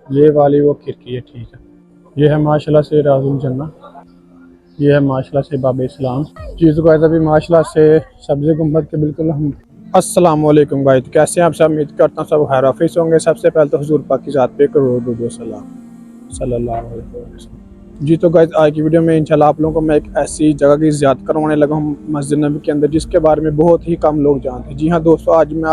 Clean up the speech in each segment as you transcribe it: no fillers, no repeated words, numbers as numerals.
ये वाली वो खिड़की है, ठीक है। ये है माशाल्लाह से राजुल जन्ना, ये है माशाल्लाह से बाब इस्लाम। जी तो गाइस अभी माशाल्लाह से सब्ज़ गुंबद के बिल्कुल हम अस्सलाम वालेकुम भाई, तो कैसे हैं आप सब? उम्मीद करता हूँ सब खैर आफियत से होंगे। सबसे पहले तो हुजूर पाक की ज़ात पे करोड़ों दुरूद सलाम सल्लल्लाहु अलैहि वसल्लम। जी तो गाइस आज की वीडियो में इंशाल्लाह आप लोगों को मैं एक ऐसी जगह की ज़ियारत करवाने लगा हूँ मस्जिद नबी के अंदर, जिसके बारे में बहुत ही कम लोग जानते हैं। जी हाँ दोस्तों, आज मैं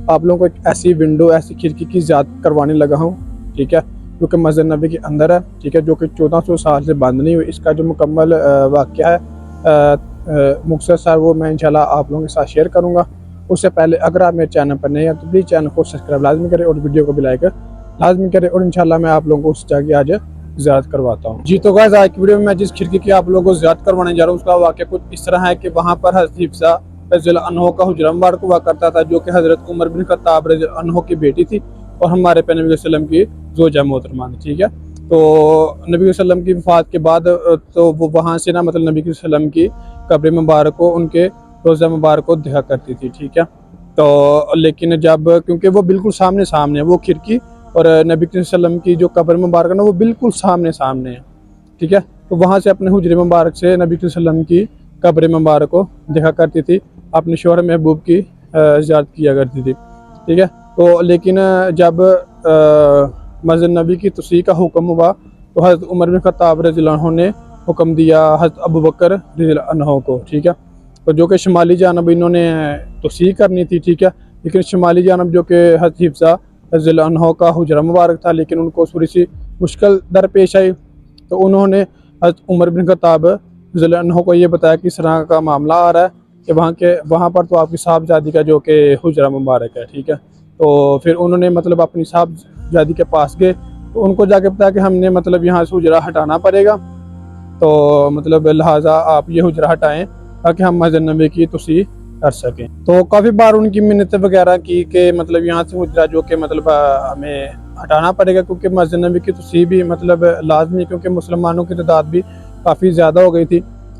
आप लोगों को एक ऐसी विंडो, ऐसी खिड़की की ज़ियारत करवाने लगा हूँ, ठीक है, जो कि मस्जिद नबी के अंदर है, ठीक है, जो कि 1400 साल से बंद नहीं हुई। इसका जो मुकम्मल वाक़या है मुख्तसर वो मैं इंशाल्लाह आप लोगों के साथ शेयर करूँगा। उससे पहले अगर आप मेरे चैनल पर नए हैं तो प्लीज़ चैनल को सब्सक्राइब लाजमी करें और वीडियो को भी लाइक लाजमी करें, और इंशाल्लाह मैं आप लोगों को उस जगह की आज ज़ियारत करवाता हूँ। जी तो गाइस आज की वीडियो में मैं जिस खिड़की की आप लोगों को ज़ियारत करवाने जा रहा हूँ उसका वाक़या कुछ इस तरह है कि वहाँ पर हज़रत हिफ्सा रज़ियल्लाहु अन्हु का हुजरा मुबारक हुआ करता था, जो कि हज़रत उमर बिन खत्ताब रज़ियल्लाहु अन्हु की बेटी थी और हमारे पे नबी वसल्लम की ज़ौजा मोहतरमा थी, ठीक है। तो नबी वसल्लम की वफ़ात के बाद तो वो वहाँ से ना मतलब नबी वसल्लम की कब्र मुबारक को, उनके रोज़ा मुबारक को देखा करती थी, ठीक है। तो लेकिन जब क्योंकि वो बिल्कुल सामने सामने है वो खिड़की, और नबी वसल्लम की जो कब्र मुबारक है ना वो बिल्कुल सामने सामने है, ठीक है। तो वहाँ से अपने हुजरे मुबारक से नबी वसल्लम की कब्र मुबारक को देखा करती थी, अपने शौहर महबूब की ज़ियारत किया करती थी, ठीक है। तो लेकिन जब मस्जिद नबी की तस्वीर का हुक्म हुआ तो हज़रत उमर बिन खत्ताब रज़ियल्लाहु अन्हु ने हुक्म दिया हज़रत अबू बकर रज़ियल्लाहु अन्हु को, ठीक है। तो जो कि शुमाली जानब इन्होंने तस्वीर करनी थी, ठीक है, लेकिन शुमाली जानब जो कि हज़रत हिफ्सा रज़ियल्लाहु अन्हु का हुजरा मुबारक था, लेकिन उनको थोड़ी सी मुश्किल दरपेश आई। तो उन्होंने हज़रत उमर बिन खत्ताब रज़ियल्लाहु अन्हु को ये बताया कि इस तरह का मामला आ रहा है कि वहाँ पर तो आपकी साहबजादी का जो कि हुजरा मुबारक है, ठीक है। तो फिर उन्होंने मतलब अपनी साहबजादी के पास गए, तो उनको जाके बताया कि हमने मतलब यहाँ से हुजरा हटाना पड़ेगा, तो मतलब लिहाजा आप ये हुजरा हटाएं ताकि हम मस्जिद नबी की तस्वीर कर सकें। तो काफ़ी बार उनकी मिन्नत वगैरह की कि मतलब यहाँ से हुजरा जो कि मतलब हमें हटाना पड़ेगा, क्योंकि मस्जिद नबी की तस्वीर भी मतलब लाजमी, क्योंकि मुसलमानों की तादाद भी काफ़ी ज़्यादा हो गई थी,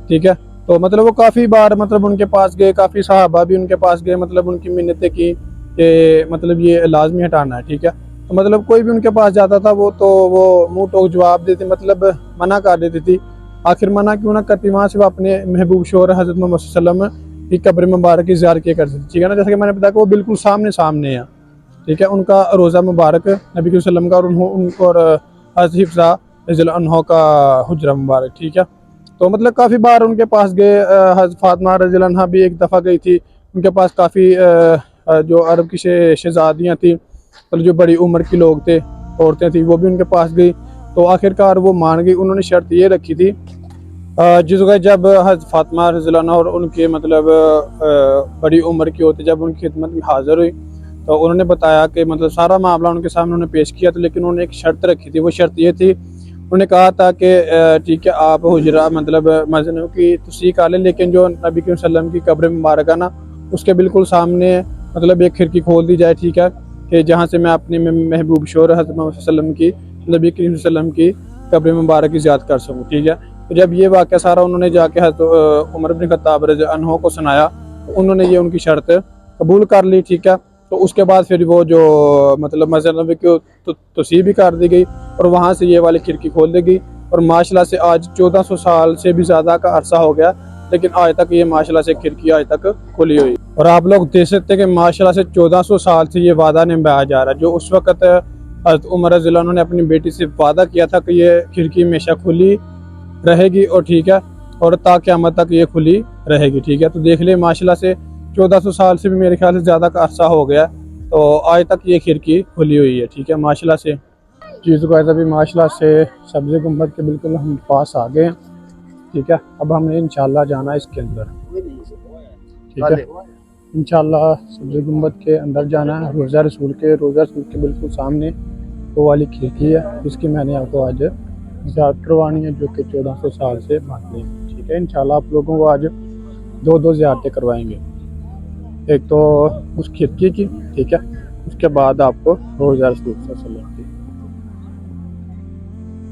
ठीक है। तो मतलब वो काफ़ी बार मतलब उनके पास गए, काफ़ी सहाबा भी उनके पास गए, मतलब उनकी मिन्नतें की कि मतलब ये लाजमी हटाना है, ठीक है। तो मतलब कोई भी उनके पास जाता था वो मुँह टोक जवाब देते, मतलब मना कर देती थी। आखिर मना क्यों ना करती, वहाँ से वो अपने महबूब शौहर हज़रत मोहम्मद सल्लल्लाहु अलैहि वसल्लम की कब्र मुबारक की ज़ियारत किया करती थी, ठीक है ना। जैसे कि मैंने बताया कि वो बिल्कुल सामने सामने है, ठीक है, उनका रोज़ा मुबारक नबी वसल्लम का और उनको और हज़रत हिफ्सा रज़ियल्लाहु अन्हु का हुजरा मुबारक, ठीक है। तो मतलब काफ़ी बार उनके पास गए। हज़रत फातिमा रज़ियल्लाहु अन्हा भी एक दफ़ा गई थी उनके पास। काफ़ी जो अरब की शहज़ादियाँ थी, मतलब जो बड़ी उम्र के लोग थे, औरतें थी, वो भी उनके पास गई। तो आखिरकार वो मान गई। उन्होंने शर्त ये रखी थी जिस वक्त जब हज़रत फातिमा रज़ियल्लाहु अन्हा और उनके मतलब बड़ी उम्र की होती जब उनकी खिदमत में हाज़िर हुई, तो उन्होंने बताया कि मतलब सारा मामला उनके सामने उन्होंने पेश किया था, लेकिन उन्होंने एक शर्त रखी थी। वो शर्त ये थी, उन्होंने कहा था कि ठीक है आप हुजरा मतलब मस्जिद की तस्वीर कर लें, लेकिन जो नबी के वसल्लम की कब्र मुबारक है ना उसके बिल्कुल सामने मतलब एक खिड़की खोल दी जाए, ठीक है, कि जहाँ से मैं अपने महबूब शौहर हज़रत मोहम्मद सल्लल्लाहु अलैहि वसल्लम की नबी करीम वसल्लम की कब्र मुबारक की ज़ियारत कर सकूँ, ठीक है। तो जब ये वाक़या सारा उन्होंने जाके हज़रत उमर बिन खत्ताब रज़ियल्लाहु अन्हु को सुनाया, तो उन्होंने ये उनकी शर्त कबूल कर ली, ठीक है। तो उसके बाद फिर वो जो मतलब मस्जिद नबी की तस्वीर भी कर दी गई और वहाँ से ये वाली खिड़की खोल दी गई, और माशाल्लाह से आज 1400 साल से भी ज़्यादा का अरसा हो गया, लेकिन आज तक ये माशाल्लाह से खिड़की आज तक खुली हुई। और आप लोग देख सकते हैं कि माशाल्लाह से 1400 साल से ये वादा निभाया जा रहा है, जो उस वक़्त हज़रत उमर रज़ियल्लाहु अन्हु ने अपनी बेटी से वादा किया था कि ये खिड़की हमेशा खुली रहेगी, और ठीक है, और ता क़यामत तक ये खुली रहेगी, ठीक है। तो देख ले माशाल्लाह से 1400 साल से भी मेरे ख्याल से ज़्यादा का अरसा हो गया, तो आज तक ये खिड़की खुली हुई है, ठीक है, माशाल्लाह से। जी तो गाइस अभी माशाल्लाह से सब्ज़ गुंबद के बिल्कुल हम पास आ गए हैं, ठीक है। अब हमने इंशाल्लाह जाना है इसके अंदर, ठीक है। इंशाल्लाह सब्ज़ गुंबद के अंदर जाना है। रोज़ा रसूल के बिल्कुल सामने वो वाली खिड़की है जिसकी मैंने आपको आज ज़ियारत करवानी है, जो कि 1400 साल से बंद नहीं, ठीक है। इंशाल्लाह आप लोगों को आज दो ज़ियारतें करवाएंगे, एक तो उस खिड़की की, ठीक है, उसके बाद आपको रोज़ा रसूल सल्लल्लाहु अलैहि वसल्लम की।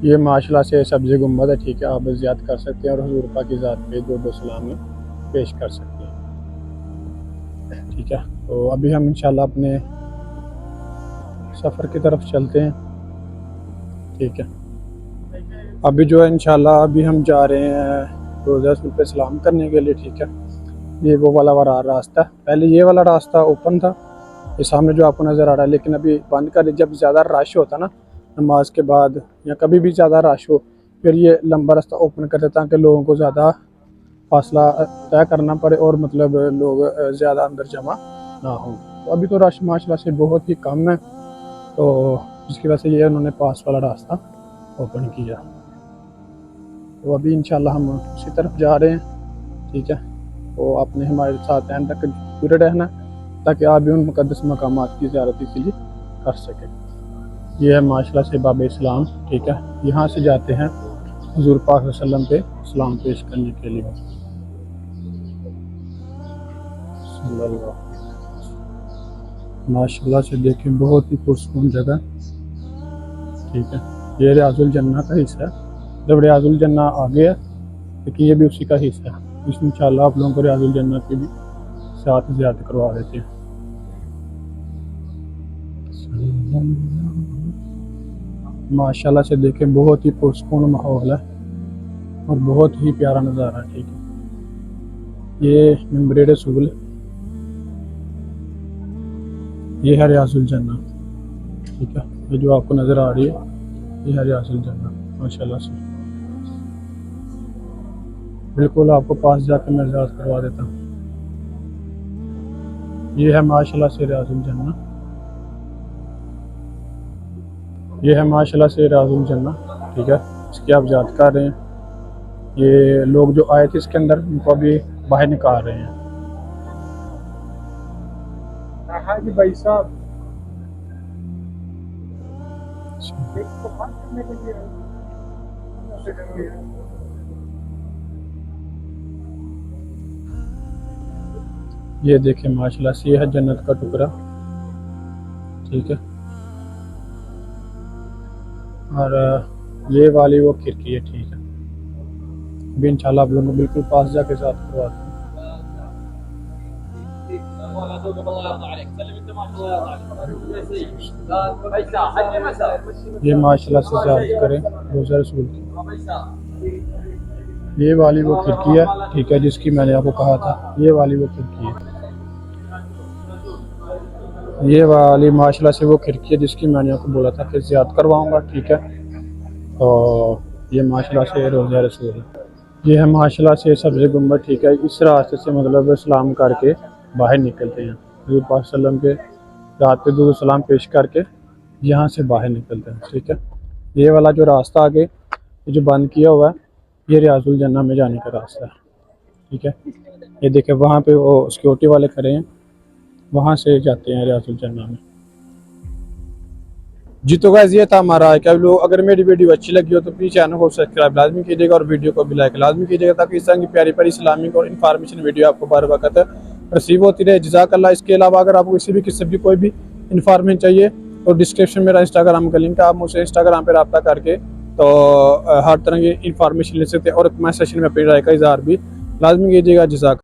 ये माशाल्लाह से सब्ज़ गुंबद है, ठीक है, आप ज़ियारत कर सकते हैं और हुज़ूर पाक की ज़ात पे दो सलाम पेश कर सकते हैं, ठीक है। तो अभी हम इंशाल्लाह अपने सफ़र की तरफ चलते हैं। ठीक है। अभी जो है इंशाल्लाह अभी हम जा रहे हैं रोज़ा रसूल पे सलाम करने के लिए, ठीक है। ये वो वाला रास्ता, पहले ये वाला रास्ता ओपन था, ये सामने जो आपको नज़र आ रहा है, लेकिन अभी बंद कर, जब ज़्यादा रश होता ना नमाज के बाद या कभी भी ज़्यादा रश हो, फिर ये लंबा रास्ता ओपन कर देता ताकि लोगों को ज़्यादा फासला तय करना पड़े और मतलब लोग ज़्यादा अंदर जमा ना हो। तो अभी तो रश माशाल्लाह से बहुत ही कम है, तो जिसकी वजह से ये उन्होंने पास वाला रास्ता ओपन किया। तो अभी इंशाल्लाह हम उसी तरफ जा रहे हैं, ठीक है। तो आपने हमारे साथ एंड तक जुड़े रहना ताकि आप भी उन मुक़द्दस मकामात की ज़ियारत इसीलिए कर सकें। ये है माशाल्लाह से बाब इस्लाम, ठीक है। यहाँ से जाते हैं हुज़ूर पाक सल्लल्लाहु अलैहि वसल्लम पे सलाम पेश करने के लिए। माशाल्लाह से देखें बहुत ही पुरसकून जगह, ठीक है। ये रियाजुल जन्ना का हिस्सा है, जब रियाजुल जन्ना आ गया लेकिन ये भी उसी का हिस्सा है। इसमें इंशाल्लाह आप लोगों को रियाजुल जन्ना की भी साथ ज़ियारत करवा देते हैं। माशाल्लाह से देखें बहुत ही पुरसकून माहौल है और बहुत ही प्यारा नज़ारा है, ठीक है। ये मिंबर रसूल, ये है रियाजुल जन्ना, ठीक है। ये जो आपको नज़र आ रही है ये है रियाजुल जन्ना। माशाल्लाह से बिल्कुल आपको पास जाकर मैं ज़ियारत करवा देता हूँ। ये है माशाल्लाह से रियाजुल जन्ना, ये है माशाल्लाह से रियाजुल जन्ना, ठीक है। इसकी आप ज़ियारत कर रहे हैं। ये लोग जो आए थे इसके अंदर उनको अभी बाहर निकाल रहे हैं। हाँ जी भाई साहब, ये देखें माशाल्लाह से ये है जन्नत का टुकड़ा, ठीक है। और ये वाली वो खिड़की है, ठीक है। अभी इंशाल्लाह आप लोगों को बिल्कुल पास जाके साथ करवाते हैं। ये माशाल्लाह से ज़ियारत करें रोज़ा रसूल की। ये वाली वो खिड़की है, ठीक है, जिसकी मैंने आपको कहा था ये वाली वो खिड़की है। ये वाली माशाल्लाह से वो खिड़की है जिसकी मैंने आपको बोला था कि ज़ियारत करवाऊंगा, ठीक है। तो ये माशाल्लाह से रोज़ा रसूल है। ये है माशाल्लाह से सब्ज़ गुंबद, ठीक है। इस रास्ते से मतलब सलाम करके बाहर निकलते हैं, हुज़ूर पाक सल्लल्लाहु अलैहि वसल्लम के रात पे दुरूद सलाम पेश करके यहाँ से बाहर निकलते हैं, ठीक है। ये वाला जो रास्ता आगे जो बंद किया हुआ है ये रियाजुल जन्ना में जाने का रास्ता है, ठीक है। ये देखें वहाँ पे वो सिक्योरिटी वाले खड़े हैं, वहाँ से जाते हैं रियाजुल जन्ना में। जी तो गाइस ये था हमारा क्या लोग, अगर मेरी वीडियो अच्छी लगी हो तो प्लीज़ चैनल को सब्सक्राइब लाजमी कीजिएगा और वीडियो को भी लाइक लाजमी कीजिएगा ताकि इस तरह की प्यारी प्यारी इस्लामिक और इन्फॉर्मेशन वीडियो आपको बर वक्त रिसीव होती रहे। जज़ाकल्लाह। इसके अलावा अगर आपको किसी भी किस्म की कोई भी इन्फॉर्मेशन चाहिए तो डिस्क्रिप्शन में मेरा इंस्टाग्राम का लिंक है, आप मुझसे इंस्टाग्राम पर रब्ता करके तो हर तरह की इन्फॉर्मेशन ले सकते हैं और कमेंट सेक्शन में अपनी राय का इज़हार भी लाजमी कीजिएगा। जज़ाक।